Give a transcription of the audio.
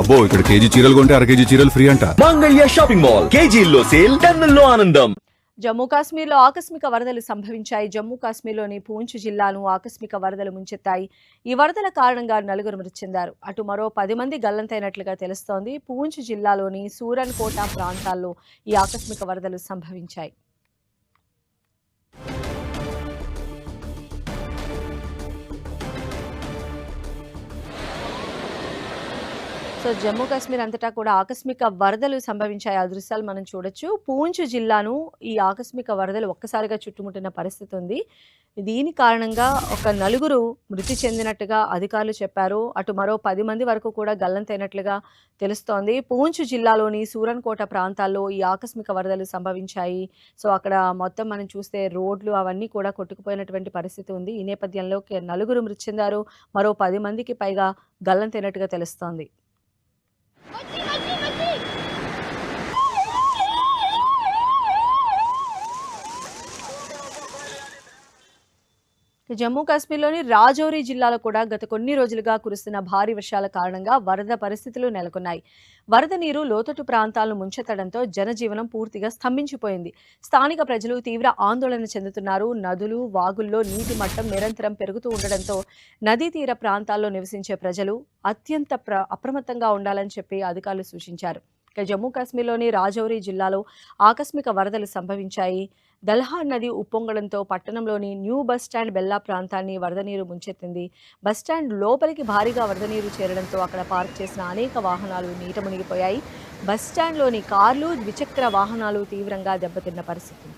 అబ్బో ఇక్కడ కేజీ చీరలు కొంటే అర కేజీ చీరలు ఫ్రీ అంట. మంగళ్య షాపింగ్ మాల్ కేజీల్లో సేల్, టన్నుల్లో ఆనందం. జమ్మూ కాశ్మీర్లో ఆకస్మిక వరదలు సంభవించాయి. జమ్మూ కాశ్మీర్లోని పూంచ్ జిల్లాను ఆకస్మిక వరదలు ముంచెత్తాయి. ఈ వరదల కారణంగా 4 మృతి చెందారు. అటు మరో 10 మంది గల్లంతైనట్లుగా తెలుస్తోంది. పూంచ్ జిల్లాలోని సూరన్ కోట ప్రాంతాల్లో ఈ ఆకస్మిక వరదలు సంభవించాయి. సో జమ్మూ కాశ్మీర్ అంతటా కూడా ఆకస్మిక వరదలు సంభవించాయి. ఆ దృశ్యాలు మనం చూడొచ్చు. పూంచ్ జిల్లాను ఈ ఆకస్మిక వరదలు ఒక్కసారిగా చుట్టుముట్టిన పరిస్థితి ఉంది. దీని కారణంగా ఒక 4 మృతి చెందినట్టుగా అధికారులు చెప్పారు. అటు మరో 10 మంది వరకు కూడా గల్లంతైనట్లుగా తెలుస్తోంది. పూంచ్ జిల్లాలోని సూరన్ కోట ప్రాంతాల్లో ఈ ఆకస్మిక వరదలు సంభవించాయి. సో అక్కడ మొత్తం మనం చూస్తే రోడ్లు అవన్నీ కూడా కొట్టుకుపోయినటువంటి పరిస్థితి ఉంది. ఈ నేపథ్యంలో 4 మృతి చెందారు. మరో 10 మందికి పైగా గల్లంతైనట్టుగా తెలుస్తోంది. జమ్మూ కాశ్మీర్లోని రాజౌరి జిల్లాలో కూడా గత కొన్ని రోజులుగా కురుస్తున్న భారీ వర్షాల కారణంగా వరద పరిస్థితులు నెలకొన్నాయి. వరద నీరు లోతట్టు ప్రాంతాలను ముంచెత్తడంతో జనజీవనం పూర్తిగా స్తంభించిపోయింది. స్థానిక ప్రజలు తీవ్ర ఆందోళన చెందుతున్నారు. నదులు, వాగుల్లో నీటి మట్టం నిరంతరం పెరుగుతూ ఉండడంతో నదీ తీర ప్రాంతాల్లో నివసించే ప్రజలు అత్యంత అప్రమత్తంగా ఉండాలని చెప్పి అధికారులు సూచించారు. జమ్మూ కాశ్మీర్లోని రాజౌరి జిల్లాలో ఆకస్మిక వరదలు సంభవించాయి. దల్హార్ నది ఉప్పొంగడంతో పట్టణంలోని న్యూ బస్టాండ్ బెల్లా ప్రాంతాన్ని వరద నీరు ముంచెత్తింది. బస్టాండ్ లోపలికి భారీగా వరద నీరు చేరడంతో అక్కడ పార్క్ చేసిన అనేక వాహనాలు నీట మునిగిపోయాయి. బస్టాండ్లోని కార్లు, ద్విచక్ర వాహనాలు తీవ్రంగా దెబ్బతిన్న పరిస్థితి.